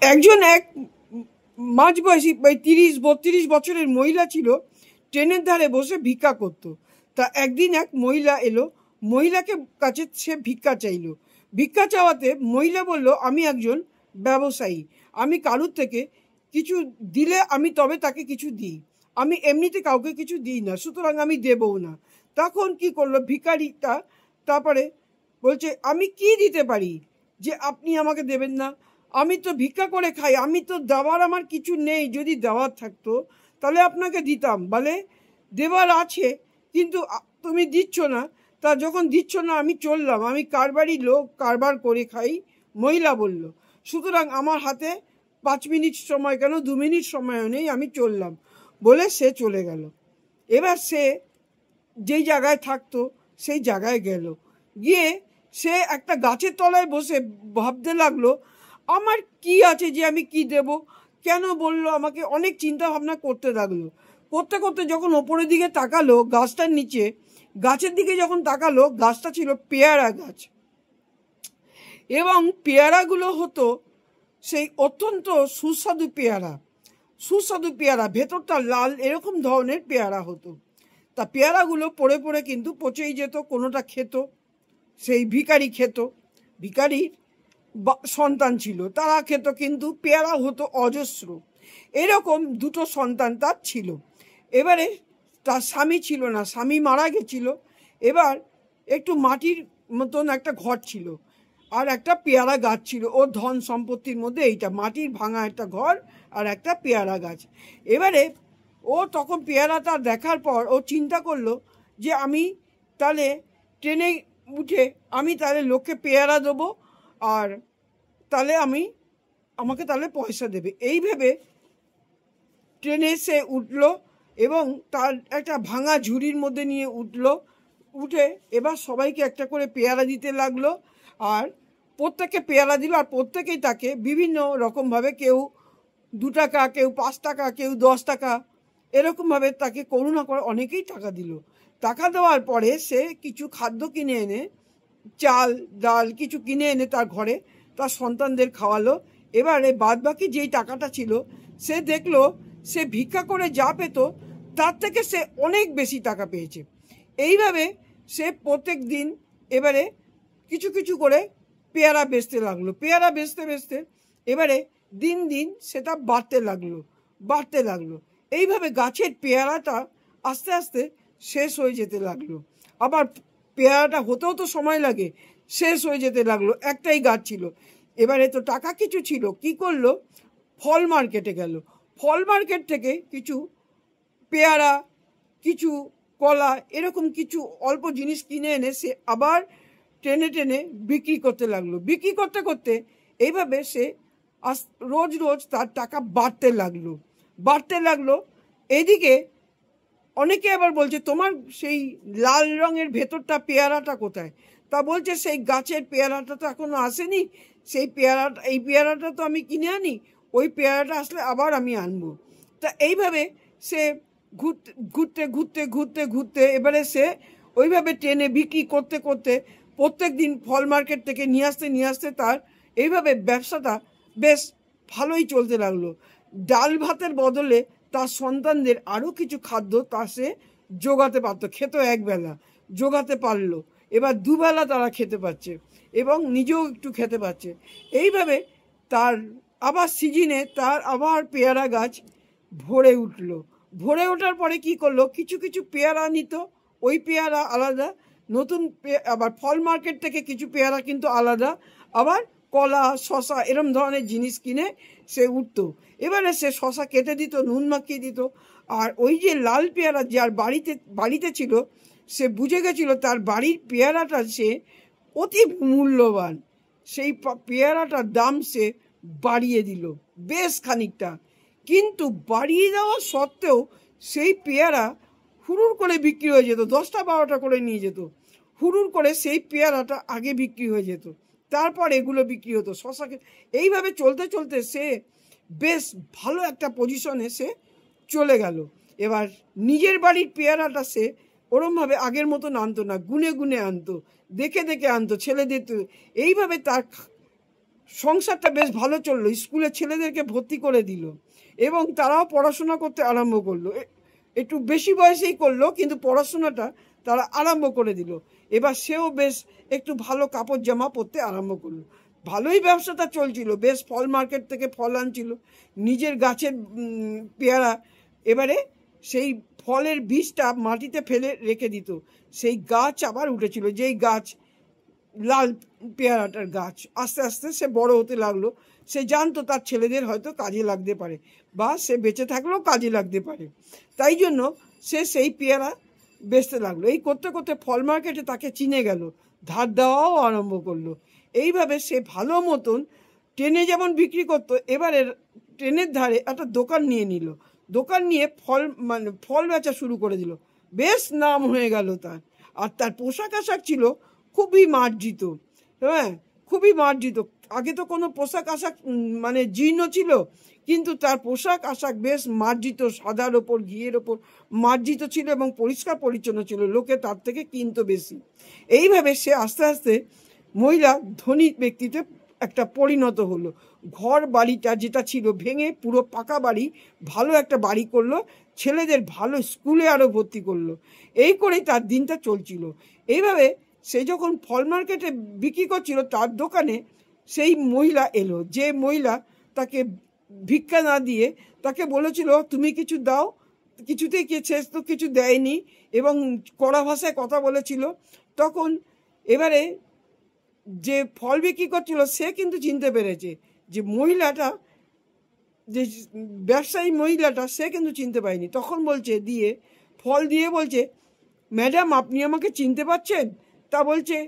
একজন এক মাঝবয়সী 30-32 বছরের মহিলা ছিল, ট্রেনের ধারে বসে ভিক্ষা করত। তা একদিন এক মহিলা এলো, মহিলাকে কাছে সে ভিক্ষা চাইলো। ভিক্ষা চাওয়াতে মহিলা বলল, আমি একজন ব্যবসায়ী, আমি কারুর থেকে কিছু দিলে আমি তবে তাকে কিছু দিই, আমি এমনিতে কাউকে কিছু দিই না, সুতরাং আমি দেবও না। তখন কি করলো ভিখারিটা, তারপরে বলছে আমি কি দিতে পারি যে আপনি আমাকে দেবেন না? আমি তো ভিক্ষা করে খাই, আমি তো দেওয়ার আমার কিছু নেই, যদি দেওয়ার থাকতো তাহলে আপনাকে দিতাম, বলে দেওয়ার আছে কিন্তু তুমি দিচ্ছ না। তা যখন দিচ্ছ না আমি চললাম, আমি কারবারি লোক, কারবার করে খাই। মহিলা বলল, সুতরাং আমার হাতে 5 মিনিট সময় কেন, 2 মিনিট সময়ও নেই, আমি চললাম, বলে সে চলে গেল। এবার সে যেই জায়গায় থাকতো সেই জায়গায় গেল, গিয়ে সে একটা গাছের তলায় বসে ভাবতে লাগলো, আমার কি আছে যে আমি কি দেব, কেন বললো আমাকে, অনেক চিন্তা ভাবনা করতে লাগলো। করতে করতে যখন ওপরের দিকে তাকালো, গাছটার নিচে, গাছের দিকে যখন তাকালো, গাছটা ছিল পেয়ারা গাছ, এবং পেয়ারাগুলো হতো সেই অত্যন্ত সুস্বাদু পেয়ারা, সুস্বাদু পেয়ারা, ভেতরটা লাল, এরকম ধরনের পেয়ারা হতো। তা পেয়ারাগুলো পড়ে পড়ে কিন্তু পচেই যেত, কোনোটা খেত, সেই ভিখারি খেত, ভিখারির সন্তান ছিল তারা খেত, কিন্তু পেয়ারা হতো অজস্র। এরকম 2টো সন্তান তার ছিল। এবারে তার স্বামী ছিল না, স্বামী মারা গেছিল। এবার একটু মাটির মতন একটা ঘর ছিল, আর একটা পেয়ারা গাছ ছিল, ওর ধন সম্পত্তির মধ্যে এইটা, মাটির ভাঙা একটা ঘর আর একটা পেয়ারা গাছ। এবারে ও তখন পেয়ারাটা দেখার পর ও চিন্তা করলো যে আমি তাহলে ট্রেনে উঠে আমি তাহলে লোককে পেয়ারা দেবো, আর তাহলে আমাকে তাহলে পয়সা দেবে। এই ভেবে ট্রেনে সে উঠল এবং তার একটা ভাঙা ঝুড়ির মধ্যে নিয়ে উঠে এবার সবাইকে একটা করে পেয়ারা দিতে লাগলো। আর প্রত্যেককে পেয়ারা দিল, আর প্রত্যেকেই তাকে বিভিন্ন রকমভাবে, কেউ 2 টাকা, কেউ 5 টাকা, কেউ 10 টাকা, এরকমভাবে তাকে করুণা করে অনেকেই টাকা দিল। টাকা দেওয়ার পরে সে কিছু খাদ্য কিনে এনে, চাল ডাল কিছু কিনে এনে তার ঘরে তার সন্তানদের খাওয়ালো। এবারে বাদ বাকি যেই টাকাটা ছিল, সে দেখলো সে ভিক্ষা করে যা পেত তার থেকে সে অনেক বেশি টাকা পেয়েছে। এইভাবে সে প্রত্যেক দিন এবারে কিছু কিছু করে পেয়ারা বেচতে লাগলো। পেয়ারা বেচতে বেচতে এবারে দিন দিন সেটা বাড়তে লাগলো। এইভাবে গাছের পেয়ারাটা আস্তে আস্তে শেষ হয়ে যেতে লাগলো। আবার পেয়ারাটা হতেও তো সময় লাগে, শেষ হয়ে যেতে লাগলো, একটাই গাছ ছিল। এবারে তো টাকা কিছু ছিল, কি করলো, ফল মার্কেটে গেল। ফল মার্কেট থেকে কিছু পেয়ারা, কিছু কলা, এরকম কিছু অল্প জিনিস কিনে এনে সে আবার টেনে টেনে বিক্রি করতে লাগলো। বিক্রি করতে করতে এইভাবে সে রোজ রোজ তার টাকা বাড়তে লাগলো। এইদিকে অনেকে আবার বলছে, তোমার সেই লাল রঙের ভেতরটা পেয়ারাটা কোথায়? তা বলছে, সেই গাছের পেয়ারাটা তো এখনো আসেনি, এই পেয়ারাটা তো আমি কিনে আনি, ওই পেয়ারাটা আসলে আবার আমি আনবো। তা এইভাবে সে ঘুরতে ঘুরতে ঘুরতে ঘুরতে এবারে সে ওইভাবে ট্রেনে বিক্রি করতে করতে প্রত্যেক দিন ফল মার্কেট থেকে নিয়ে আসতে তার এইভাবে ব্যবসাটা বেশ ভালোই চলতে লাগলো। ডাল ভাতের বদলে তার সন্তানদের আরও কিছু খাদ্য তা সে জোগাতে পারতো, খেত একবেলা, জোগাতে পারলো। এবার 2 বেলা তারা খেতে পাচ্ছে এবং নিজেও একটু খেতে পাচ্ছে। এইভাবে তার আবার সিজনে তার আবার পেয়ারা গাছ ভরে উঠলো। ভরে ওঠার পরে কি করলো, কিছু কিছু পেয়ারা নিত, ওই পেয়ারা আলাদা, নতুন আবার ফল মার্কেট থেকে কিছু পেয়ারা কিন্তু আলাদা, আবার কলা, শশা, এরম ধরনের জিনিস কিনে সে উঠতো। এবারে সে শশা কেটে দিত, নুন মাখিয়ে দিত। আর ওই যে লাল পেয়ারা যার বাড়িতে ছিল, সে বুঝে গেছিল তার বাড়ির পেয়ারাটা সে অতি মূল্যবান, সেই পেয়ারাটার দাম সে বাড়িয়ে দিল বেশ খানিকটা। কিন্তু বাড়িয়ে দেওয়া সত্ত্বেও সেই পেয়ারা হুড়ুর করে বিক্রি হয়ে যেত, 10টা 12টা করে নিয়ে যেত, হুড়ুর করে সেই পেয়ারাটা আগে বিক্রি হয়ে যেত, তারপর এগুলো বিক্রি হতো শশাকে। এইভাবে চলতে চলতে সে বেশ ভালো একটা পজিশনে সে চলে গেল। এবার নিজের বাড়ির পেয়ারাটা সে ওরমভাবে আগের মতন আনতো না, গুনে গুনে আনতো, দেখে দেখে আনতো, ছেলেদের। এইভাবে তার সংসারটা বেশ ভালো চললো, স্কুলে ছেলেদেরকে ভর্তি করে দিল এবং তারাও পড়াশোনা করতে আরম্ভ করলো। একটু বেশি বয়সেই করলো, কিন্তু পড়াশোনাটা তারা আরম্ভ করে দিল। এবার সেও বেশ একটু ভালো কাপড় জামা পরতে আরম্ভ করলো। ভালোই ব্যবসাটা চলছিল, বেশ ফল মার্কেট থেকে ফল আনছিল, নিজের গাছের পেয়ারা। এবারে সেই ফলের বীজটা মাটিতে ফেলে রেখে দিত, সেই গাছ আবার উঠেছিল, যেই গাছ লাল পেয়ারাটার গাছ। আস্তে আস্তে সে বড় হতে লাগলো। সে জানতো তার ছেলেদের হয়তো কাজে লাগতে পারে, বা সে বেঁচে থাকলেও কাজে লাগতে পারে, তাই জন্য সে সেই পেয়ারা বেচতে লাগলো। এই করতে করতে ফল মার্কেটে তাকে চিনে গেল, ধার দেওয়াও আরম্ভ করলো। এইভাবে সে ভালো মতন ট্রেনে যেমন বিক্রি করতো, এবারে ট্রেনের ধারে একটা দোকান নিয়ে নিল। দোকান নিয়ে ফল বেচা শুরু করে দিল। বেশ নাম হয়ে গেল তার। আর তার পোশাক আশাক ছিল খুবই মার্জিত, হ্যাঁ, খুবই মার্জিত। আগে তো কোনো পোশাক আশাক জীর্ণ ছিল, কিন্তু তার পোশাক আশাক বেশ মার্জিত, সাদার ওপর ঘিয়ের ওপর মার্জিত ছিল এবং পরিষ্কার পরিচ্ছন্ন ছিল। লোকে তার থেকে কিনতো বেশি। এইভাবে সে আস্তে আস্তে মহিলা ধনী ব্যক্তিতে একটা পরিণত হলো। ঘর বাড়িটা যেটা ছিল ভেঙে পুরো পাকা বাড়ি, ভালো একটা বাড়ি করলো, ছেলেদের ভালো স্কুলে আরও ভর্তি করলো। এই করেই তার দিনটা চলছিল। এইভাবে সে যখন ফল মার্কেটে বিক্রি করছিল, তার দোকানে সেই মহিলা এলো, যে মহিলা তাকে ভিক্ষা না দিয়ে তাকে বলেছিল তুমি কিছু দাও, কিছুতেই শেষ তো কিছু দেয়নি এবং কড়া ভাষায় কথা বলেছিল। তখন এবারে যে ফল বিক্রি করছিল সে কিন্তু চিনতে পেরেছে যে মহিলাটা, যে ব্যবসায়ী মহিলাটা, সে কিন্তু চিনতে পারেনি। তখন বলছে, ফল দিয়ে বলছে, ম্যাডাম আপনি আমাকে চিনতে পারছেন? তা বলছে,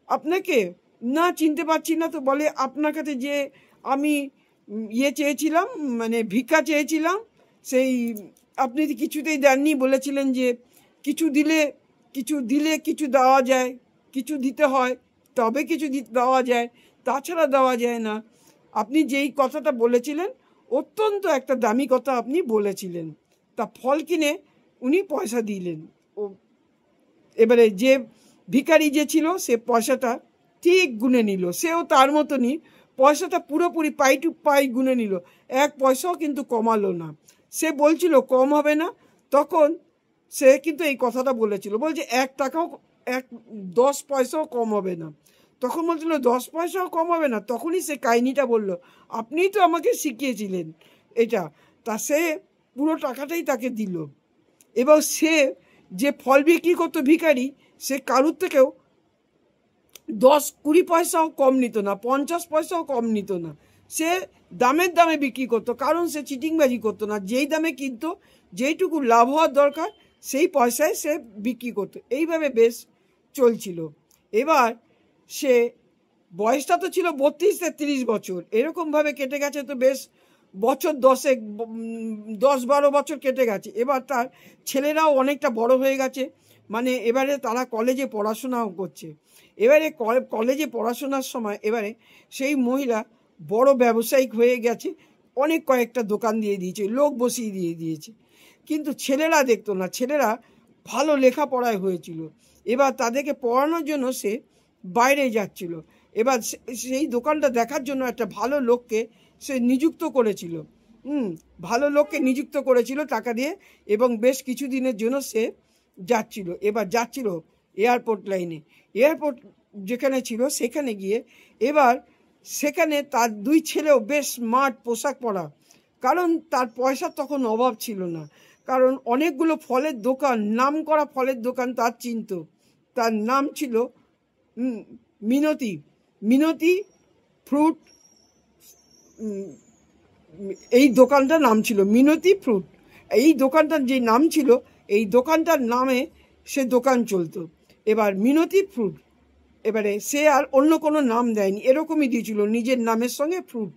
আপনাকে না চিনতে পারছি না। তো বলে, আপনার কাছে যে আমি চেয়েছিলাম, ভিক্ষা চেয়েছিলাম, সেই আপনি কিছুতেই দেননি। বলেছিলেন যে কিছু দিলে কিছু দেওয়া যায়, কিছু দিতে হয় তবে কিছু দেওয়া যায়, তাছাড়া দেওয়া যায় না। আপনি যেই কথাটা বলেছিলেন অত্যন্ত একটা দামি কথা আপনি বলেছিলেন। তা ফল কিনে উনি পয়সা দিলেন। এবারে যে ভিখারি যে ছিল সে পয়সাটা ঠিক গুনে নিল। সেও তার মতনই পয়সাটা পুরোপুরি পাই টু পাই গুনে নিল, এক পয়সাও কিন্তু কমালো না। সে বলছিল কম হবে না, তখন সে কিন্তু এই কথাটা বলেছিল, বলছে 1 টাকাও 10 পয়সাও কম হবে না। তখন বলছিল 10 পয়সাও কম হবে না। তখনই সে কাহিনিটা বলল, আপনিই তো আমাকে শিখিয়েছিলেন এটা। তা সে পুরো টাকাটাই তাকে দিল। এবার সে যে ফল বিক্রি করতো ভিখারি, সে কারুর থেকেও 10-20 পয়সাও কম নিত না, 50 পয়সাও কম নিত না। সে দামে বিক্রি করতো, কারণ সে চিটিংবাজি করতো না। যেই দামে কিনতো, যেইটুকু লাভ হওয়ার দরকার সেই পয়সায় সে বিক্রি করতো। এইভাবে বেশ চলছিল। এবার সে বয়সটা তো ছিল 32-33 বছর, এরকমভাবে কেটে গেছে তো বেশ বছর 10-12 বছর কেটে গেছে। এবার তার ছেলেরাও অনেকটা বড় হয়ে গেছে, এবারে তারা কলেজে পড়াশোনাও করছে। এবারে কলেজে পড়াশোনার সময় এবারে সেই মহিলা বড় ব্যবসায়িক হয়ে গেছে, অনেক কয়েকটা দোকান দিয়ে দিয়েছে, লোক বসিয়ে দিয়েছে। কিন্তু ছেলেরা দেখতো না, ছেলেরা ভালো লেখাপড়ায় হয়েছিল। এবার তাদেরকে পড়ানোর জন্য সে বাইরে যাচ্ছিল। এবার সেই দোকানটা দেখার জন্য একটা ভালো লোককে সে নিযুক্ত করেছিল, ভালো লোককে নিযুক্ত করেছিল টাকা দিয়ে, এবং বেশ কিছু দিনের জন্য সে যাচ্ছিল। এবার যাচ্ছিল এয়ারপোর্ট লাইনে, এয়ারপোর্ট যেখানে ছিল সেখানে গিয়ে এবার সেখানে তার 2 ছেলেও বেশ স্মার্ট পোশাক পরা, কারণ তার পয়সার তখন অভাব ছিল না, কারণ অনেকগুলো ফলের দোকান, নাম করা ফলের দোকান তার চিনত। তার নাম ছিল মিনতি ফ্রুট, এই দোকানটার নাম ছিল মিনতি ফ্রুট। এই দোকানটার যে নাম ছিল, এই দোকানটার নামে সে দোকান চলতো। এবার মিনতি ফ্রুট, এবারে সে আর অন্য কোনো নাম দেয়নি, এরকমই দিয়েছিল নিজের নামের সঙ্গে ফ্রুট,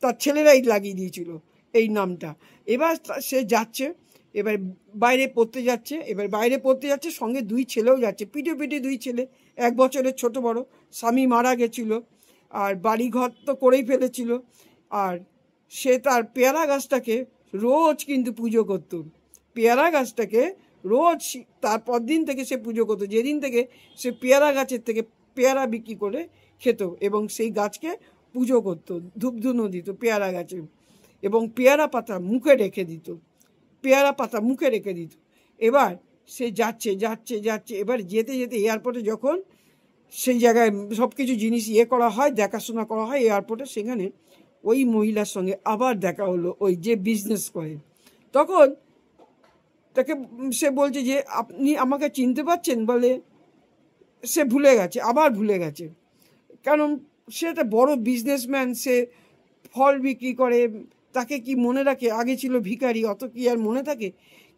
তার ছেলেরাই লাগিয়ে দিয়েছিল এই নামটা। এবার সে যাচ্ছে, এবার বাইরে পড়তে যাচ্ছে, সঙ্গে 2 ছেলেও যাচ্ছে, পিঠে 2 ছেলে, 1 বছরের ছোট বড়। স্বামী মারা গেছিল আর বাড়িঘর তো করেই ফেলেছিল। আর সে তার পেয়ারা গাছটাকে রোজ কিন্তু পুজো করত, পেয়ারা গাছটাকে রোজ। তারপর দিন থেকে সে পুজো করতো, যেদিন থেকে সে পেয়ারা গাছের থেকে পেয়ারা বিক্রি করে খেত এবং সেই গাছকে পুজো করতো, ধূপধুনো দিত পেয়ারা গাছে, এবং পেয়ারা পাতা মুখে রেখে দিত, পেয়ারা পাতা মুখে রেখে দিত। এবার সে যাচ্ছে যাচ্ছে যাচ্ছে, এবার যেতে যেতে এয়ারপোর্টে যখন সেই জায়গায় সব কিছু জিনিস করা হয়, দেখাশোনা করা হয় এয়ারপোর্টে, সেখানে ওই মহিলার সঙ্গে আবার দেখা হলো, ওই যে বিজনেস করে। তখন তাকে সে বলছে যে আপনি আমাকে চিনতে পারছেন? বলে সে ভুলে গেছে, আবার ভুলে গেছে, কারণ সে একটা বড় বিজনেসম্যান, সে ফল বিক্রি করে, তাকে কি মনে রাখে? আগে ছিল ভিখারি, অত কি আর মনে থাকে?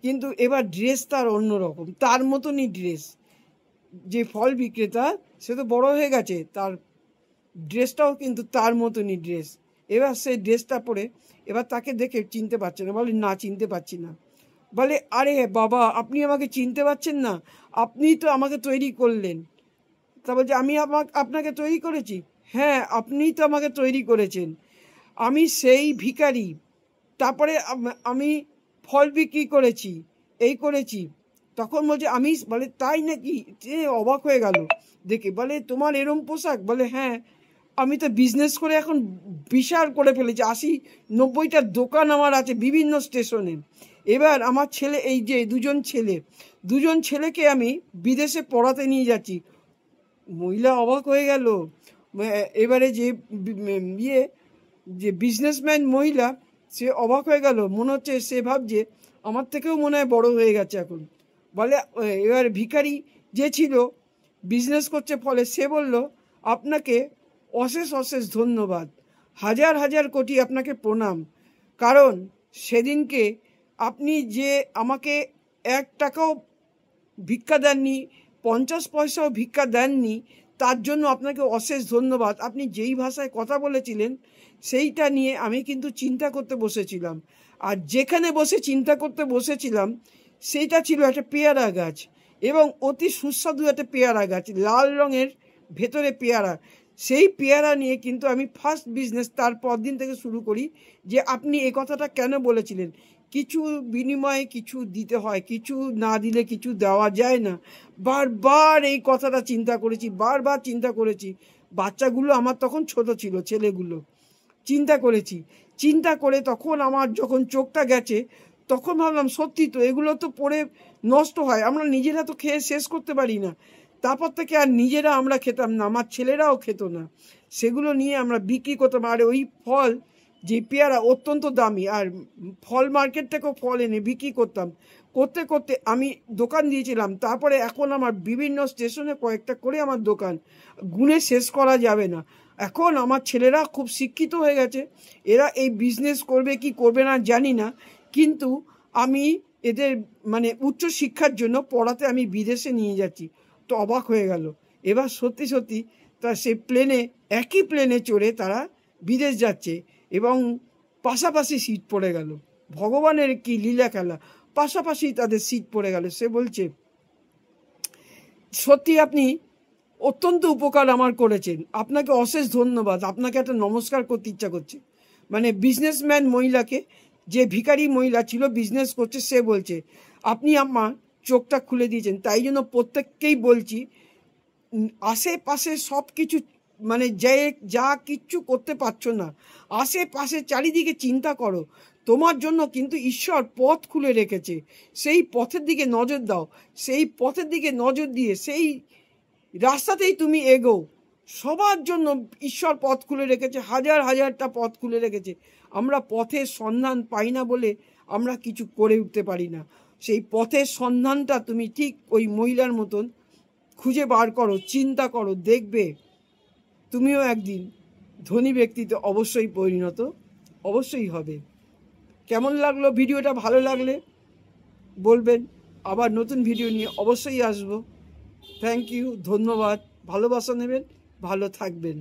কিন্তু এবার ড্রেস তার অন্যরকম, তার মতনই ড্রেস। যে ফল বিক্রেতা সে তো বড় হয়ে গেছে, তার ড্রেসটাও কিন্তু তার মতনই ড্রেস। এবার সেই ড্রেসটা পরে এবার তাকে দেখে চিনতে পারছে না, বলে না চিনতে পারছি না। বলে আরে বাবা, আপনি আমাকে চিনতে পারছেন না? আপনিই তো আমাকে তৈরি করলেন। তা বলছে আমি আপনাকে তৈরি করেছি? হ্যাঁ, আপনিই তো আমাকে তৈরি করেছেন, আমি সেই ভিখারি, তারপরে আমি ফল বিক্রি করেছি, এই করেছি। তখন বলছে আমি, বলে তাই নাকি? যে অবাক হয়ে গেল দেখে, বলে তোমার এরম পোশাক? বলে হ্যাঁ, আমি তো বিজনেস করে এখন বিশাল করে ফেলেছি, 80-90টা দোকান আমার আছে বিভিন্ন স্টেশনে। এবার আমার ছেলে, এই যে দুজন ছেলেকে আমি বিদেশে পড়াতে নিয়ে যাচ্ছি। মহিলা অবাক হয়ে গেল। এবারে যে বিজনেসম্যান মহিলা, সে অবাক হয়ে গেল, মনে হচ্ছে সে ভাবছে আমার থেকেও মনে হয় বড় হয়ে গেছে এখন। বলে এবার ভিখারি যে ছিল বিজনেস করছে ফলে, সে বলল আপনাকে অশেষ অশেষ ধন্যবাদ, হাজার হাজার কোটি আপনাকে প্রণাম, কারণ সেদিনকে আপনি যে আমাকে 1 টাকাও ভিক্ষা দেননি, 50 পয়সাও ভিক্ষা দেননি, তার জন্য আপনাকে অশেষ ধন্যবাদ। আপনি যেই ভাষায় কথা বলেছিলেন সেইটা নিয়ে আমি কিন্তু চিন্তা করতে বসেছিলাম, আর যেখানে বসে চিন্তা করতে বসেছিলাম সেইটা ছিল একটা পেয়ারা গাছ, এবং অতি সুস্বাদু একটা পেয়ারা গাছ, লাল রঙের, ভেতরে পেয়ারা। সেই পেয়ারা নিয়ে কিন্তু আমি ফার্স্ট বিজনেস তার পর দিন থেকে শুরু করি, যে আপনি এই কথাটা কেন বলেছিলেন, কিছু বিনিময়ে কিছু দিতে হয়, কিছু না দিলে কিছু দেওয়া যায় না। বারবার এই কথাটা চিন্তা করেছি, বারবার চিন্তা করেছি। বাচ্চাগুলো আমার তখন ছোট ছিল, ছেলেগুলো, চিন্তা করে তখন আমার যখন চোখটা গেছে, তখন ভাবলাম সত্যি তো, এগুলো তো পড়ে নষ্ট হয়, আমরা নিজেরা তো খেয়ে শেষ করতে পারি না। তারপর থেকে আর নিজেরা আমরা খেতাম না, আমার ছেলেরাও খেত না, সেগুলো নিয়ে আমরা বিক্রি করতাম। আর ওই ফল, যে পেয়ারা অত্যন্ত দামি, আর ফল মার্কেট থেকেও ফল এনে বিক্রি করতাম, করতে করতে আমি দোকান দিয়েছিলাম। তারপরে এখন আমার বিভিন্ন স্টেশনে কয়েকটা করে আমার দোকান, গুণে শেষ করা যাবে না। এখন আমার ছেলেরা খুব শিক্ষিত হয়ে গেছে, এরা এই বিজনেস করবে কি করবে না জানি না, কিন্তু আমি এদের মানে উচ্চ শিক্ষার জন্য পড়াতে আমি বিদেশে নিয়ে যাচ্ছি। তো অবাক হয়ে গেল, এবার সত্যি সত্যি তা সে একই প্লেনে চড়ে তারা বিদেশ যাচ্ছে, এবং পাশাপাশি সিট পড়ে গেল। ভগবানের কি লীলা খেলা, পাশাপাশি তাদের সিট পড়ে গেল। সে বলছে সত্যি আপনি অত্যন্ত উপকার আমার করেছেন, আপনাকে অশেষ ধন্যবাদ, আপনাকে একটা নমস্কার করতে ইচ্ছা করছে। মানে বিজনেসম্যান মহিলাকে, যে ভিখারি মহিলা ছিল বিজনেস করছে, সে বলছে আপনি আমার চোখটা খুলে দিয়েছেন। তাই জন্য প্রত্যেককেই বলছি, আশেপাশে সব কিছু মানে যা কিচ্ছু করতে পারছো না, আশেপাশে চারিদিকে চিন্তা করো, তোমার জন্য কিন্তু ঈশ্বর পথ খুলে রেখেছে, সেই পথের দিকে নজর দাও, সেই পথের দিকে নজর দিয়ে সেই রাস্তাতেই তুমি এগোও। সবার জন্য ঈশ্বর পথ খুলে রেখেছে, হাজার হাজারটা পথ খুলে রেখেছে। আমরা পথের সন্ধান পাই না বলে আমরা কিছু করে উঠতে পারি না। সেই পথের সন্ধানটা তুমি ঠিক ওই মহিলার মতন খুঁজে বার করো, চিন্তা করো, দেখবে তুমিও একদিন ধনী ব্যক্তিতে অবশ্যই হবে। কেমন লাগলো ভিডিওটা? ভালো লাগলে বলবেন, আবার নতুন ভিডিও নিয়ে অবশ্যই আসবো। থ্যাংক ইউ, ধন্যবাদ, ভালোবাসা নেবেন, ভালো থাকবেন।